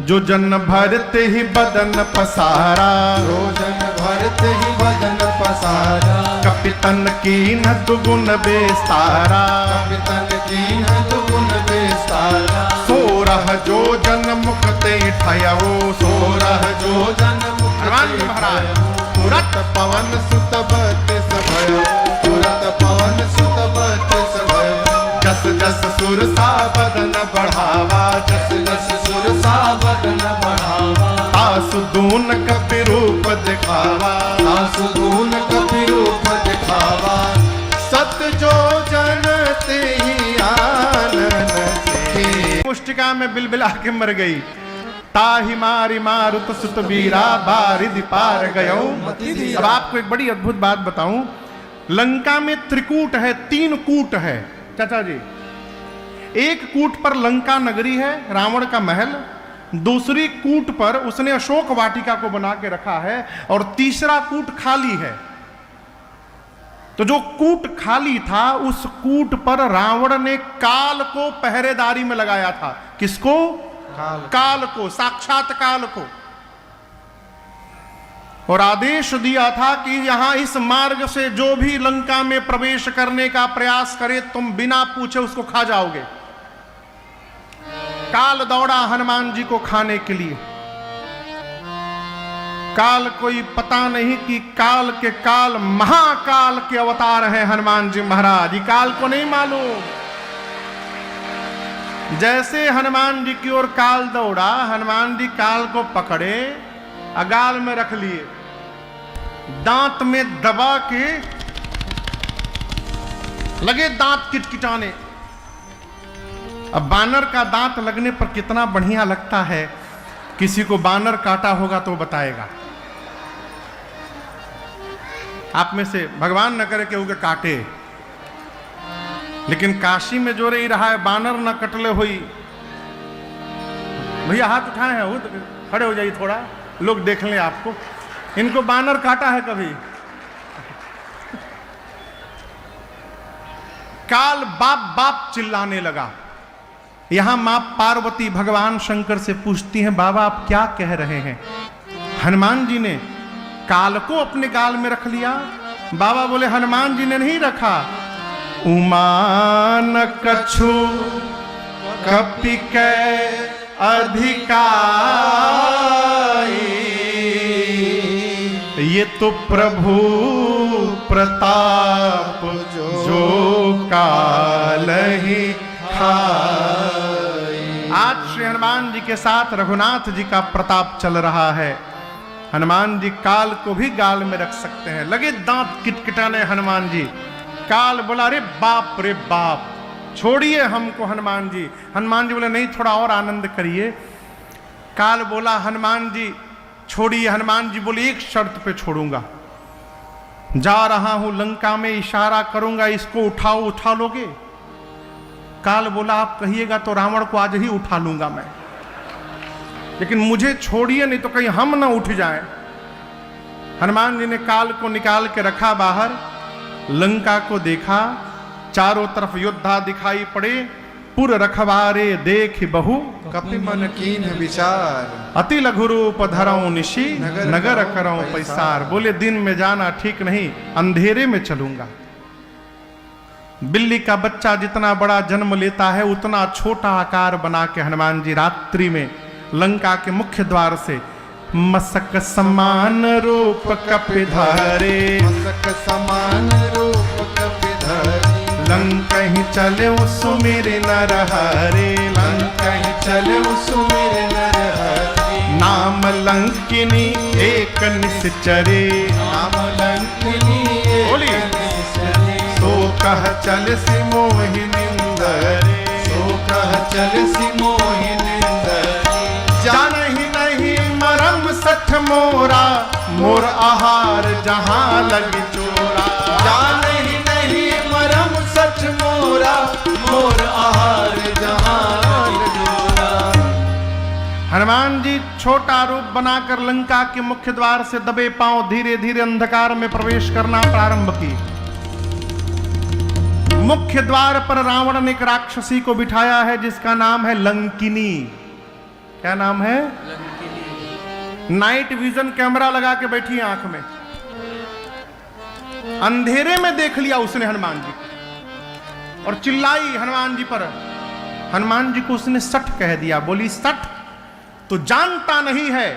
जो जन भरते ही बदन पसारा, जो जन भरते ही बदन पसारा, कपितन की न दुगुन बेस्तारा, कपितन की न दुगुन बेस्तारा। सोरह जो जन मुखते ठयवो, सोरह जो जन हनुमान महाराज तुरत पवन सुत बत्तीस भयो, तुरत पवन सुत बत्तीस भयो। जस जस सुरसा बदन बढ़ावा, जस जस सुरसा बदन बढ़ावा, तासु दून कपि रूप दिखावा, तासु दून कपि रूप दिखावा। सत जो जन ते ही आनन से। मुष्टिका में बिलबिला के मर गई। ताहि मारी मारुत सुत बीरा, बारिधि पार गयो। अब आपको एक बड़ी अद्भुत बात बताऊं, लंका में त्रिकूट है, 3 कूट है चाचा जी। एक कूट पर लंका नगरी है, रावण का महल। दूसरी कूट पर उसने अशोक वाटिका को बना के रखा है, और तीसरा कूट खाली है। तो जो कूट खाली था, उस कूट पर रावण ने काल को पहरेदारी में लगाया था। किसको? काल को, साक्षात काल को। और आदेश दिया था कि यहां इस मार्ग से जो भी लंका में प्रवेश करने का प्रयास करे, तुम बिना पूछे उसको खा जाओगे। काल दौड़ा हनुमान जी को खाने के लिए। काल कोई पता नहीं कि काल के काल महाकाल के अवतार हैं हनुमान जी महाराज। काल को नहीं मालूम। जैसे हनुमान जी की ओर काल दौड़ा, हनुमान जी काल को पकड़े, अगाल में रख लिए, दांत में दबा के लगे दांत किटकिटाने। अब बानर का दांत लगने पर कितना बढ़िया लगता है, किसी को बानर काटा होगा तो बताएगा। आप में से भगवान न करे केहू के काटे, लेकिन काशी में जो रही रहा है बानर न कटले हुई। भैया हाथ उठाए हैं, खड़े हो जाइए थोड़ा, लोग देख लें आपको। इनको बानर काटा है कभी? काल बाप बाप चिल्लाने लगा। यहां मां पार्वती भगवान शंकर से पूछती हैं, बाबा आप क्या कह रहे हैं? हनुमान जी ने काल को अपने गाल में रख लिया। बाबा बोले हनुमान जी ने नहीं रखा। उमा न कछु कपि के अधिकारी, ये तो प्रभु प्रताप जो काल ही खाई। आज श्री हनुमान जी के साथ रघुनाथ जी का प्रताप चल रहा है। हनुमान जी काल को भी गाल में रख सकते हैं। लगे दांत किटकिटाने हनुमान जी। काल बोला अरे बाप रे बाप, छोड़िए हमको हनुमान जी। हनुमान जी बोले नहीं, थोड़ा और आनंद करिए। काल बोला हनुमान जी छोड़िए। हनुमान जी बोले एक शर्त पे छोड़ूंगा, जा रहा हूं लंका में, इशारा करूंगा इसको उठाओ, उठा लोगे? काल बोला आप कहिएगा तो रावण को आज ही उठा लूंगा मैं, लेकिन मुझे छोड़िए नहीं तो कहीं हम ना उठ जाएं। हनुमान जी ने काल को निकाल के रखा बाहर, लंका को देखा, चारों तरफ योद्धा दिखाई पड़े। पुर रखवारे देख बहु, कपि मन कीन विचार, अति लघु रूप धरऊं निशी, नगर करऊं पैसार। बोले दिन में जाना ठीक नहीं, अंधेरे में चलूंगा। बिल्ली का बच्चा जितना बड़ा जन्म लेता है, उतना छोटा आकार बना के हनुमान जी रात्रि में लंका के मुख्य द्वार से मसक समान रूप कपि धरे, मसक समान रूप कपि धरे। लंका ही चले सुमिर नर हरे, लंका ही चले सुमिर नर हरे। नाम लंकिनी एक निश्चरे, नाम लंकिनी एक निश्चरे। सो कह चल सी मोहि निंदरे, सो कह चल सी मोहि निंदरे। जानहि नहीं मरम सठ मोरा, मोर आहार जहां लग चोरा। जानहि नहीं मरम सच मोरा, मोर आहार जहां लग चोरा। हनुमान जी छोटा रूप बनाकर लंका के मुख्य द्वार से दबे पांव धीरे धीरे अंधकार में प्रवेश करना प्रारंभ की। मुख्य द्वार पर रावण ने एक राक्षसी को बिठाया है जिसका नाम है लंकिनी। क्या नाम है? नाइट विजन कैमरा लगा के बैठी है आंख में, अंधेरे में देख लिया उसने हनुमान जी को और चिल्लाई हनुमान जी पर। हनुमान जी को उसने सठ कह दिया। बोली सठ तो जानता नहीं है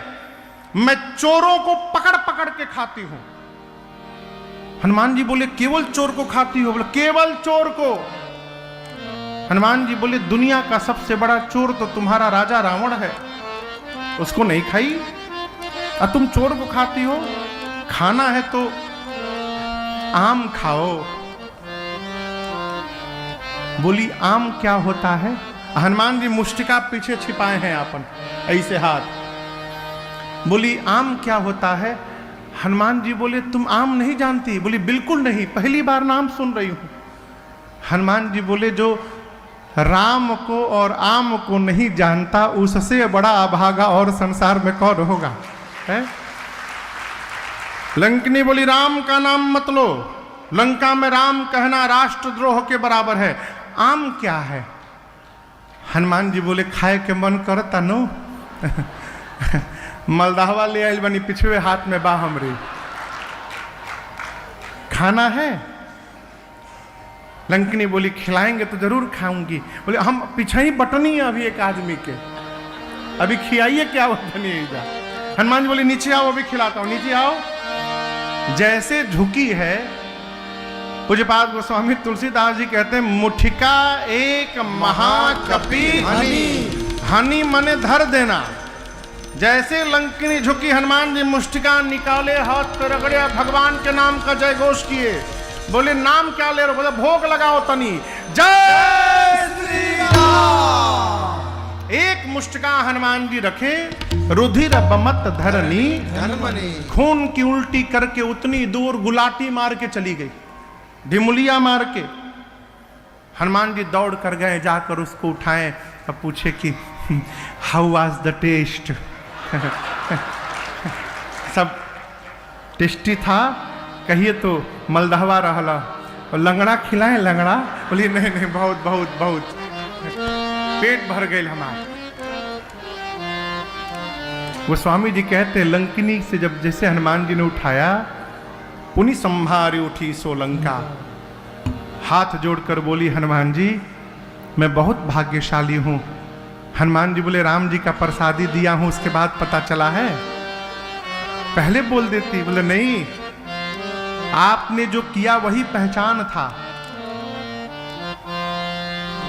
मैं चोरों को पकड़ पकड़ के खाती हूं। हनुमान जी बोले केवल चोर को खाती हो? बोले केवल चोर को। हनुमान जी बोले दुनिया का सबसे बड़ा चोर तो तुम्हारा राजा रावण है, उसको नहीं खाई और तुम चोर को खाती हो? खाना है तो आम खाओ। बोली आम क्या होता है? हनुमान जी मुष्टिका पीछे छिपाए हैं अपन ऐसे हाथ। बोली आम क्या होता है? हनुमान जी बोले तुम आम नहीं जानती? बोली बिल्कुल नहीं, पहली बार नाम सुन रही हूं। हनुमान जी बोले जो राम को और आम को नहीं जानता उससे बड़ा अभागा और संसार में कौन होगा, है? लंकिनी बोली राम का नाम मत लो, लंका में राम कहना राष्ट्रद्रोह के बराबर है। आम क्या है? हनुमान जी बोले खाए के मन करता नो मलदाहवा ले आइल बनी पिछवे हाथ में बा हमरे, खाना है? लंकिनी बोली खिलाएंगे तो जरूर खाऊंगी। बोले हम पीछे ही बटनी है अभी एक आदमी के, अभी खिलाइए क्या बटनी जा। हनुमान जी बोले नीचे आओ अभी खिलाता हूं, नीचे आओ। जैसे झुकी है, पूज्यपाद गोस्वामी तुलसीदास जी कहते हैं मुठिका एक महाकपि हनी, हनी मने धर देना। जैसे लंकिनी झुकी, हनुमान जी मुष्टिका निकाले, हाथ पे रगड़े, भगवान के नाम का जय घोष किए। बोले नाम क्या ले रहे हो? बोले भोग लगाओ तनी, जय श्री राम। एक मुष्टिका हनुमान जी रखे, रुधिर बमत धरनी, खून की उल्टी करके उतनी दूर गुलाटी मार के चली गई, ढिमुलिया मार के। हनुमान जी दौड़ कर गए, जाकर उसको उठाएं और पूछे कि हाउ वाज द टेस्ट? सब टेस्टी था? कहिए तो मलदहवा रहला। और लंगड़ा खिलाएं? लंगड़ा? बोलिए नहीं नहीं बहुत बहुत बहुत, पेट भर गए हमारा। वो स्वामी जी कहते लंकिनी से जब जैसे हनुमान जी ने उठाया, पुनि संभारी उठी सो लंका। हाथ जोड़कर बोली हनुमान जी मैं बहुत भाग्यशाली हूं। हनुमान जी बोले राम जी का प्रसादी दिया हूं उसके बाद पता चला है? पहले बोल देती। बोले नहीं, आपने जो किया वही पहचान था।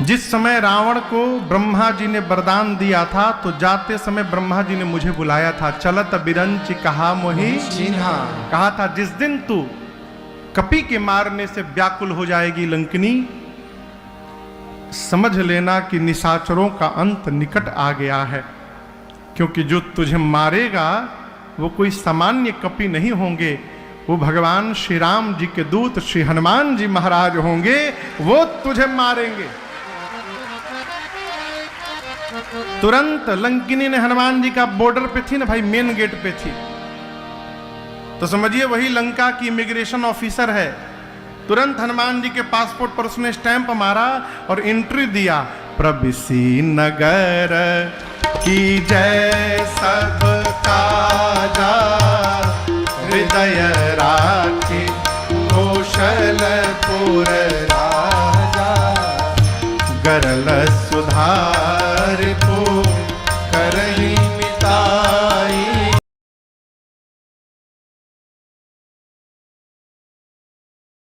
जिस समय रावण को ब्रह्मा जी ने वरदान दिया था तो जाते समय ब्रह्मा जी ने मुझे बुलाया था, चलत बिरंच कहा मोहि चिन्हा। कहा था जिस दिन तू कपि के मारने से व्याकुल हो जाएगी लंकिनी, समझ लेना कि निशाचरों का अंत निकट आ गया है, क्योंकि जो तुझे मारेगा वो कोई सामान्य कपि नहीं होंगे, वो भगवान श्री राम जी के दूत श्री हनुमान जी महाराज होंगे, वो तुझे मारेंगे। तुरंत लंकिनी ने हनुमान जी का बॉर्डर पे थी ना भाई, मेन गेट पे थी, तो समझिए वही लंका की इमिग्रेशन ऑफिसर है। तुरंत हनुमान जी के पासपोर्ट पर उसने स्टैंप मारा और एंट्री दिया। प्रविसी नगर की जय सब काजा, हृदय राखी कौशलपुर राजा, गरल सुधार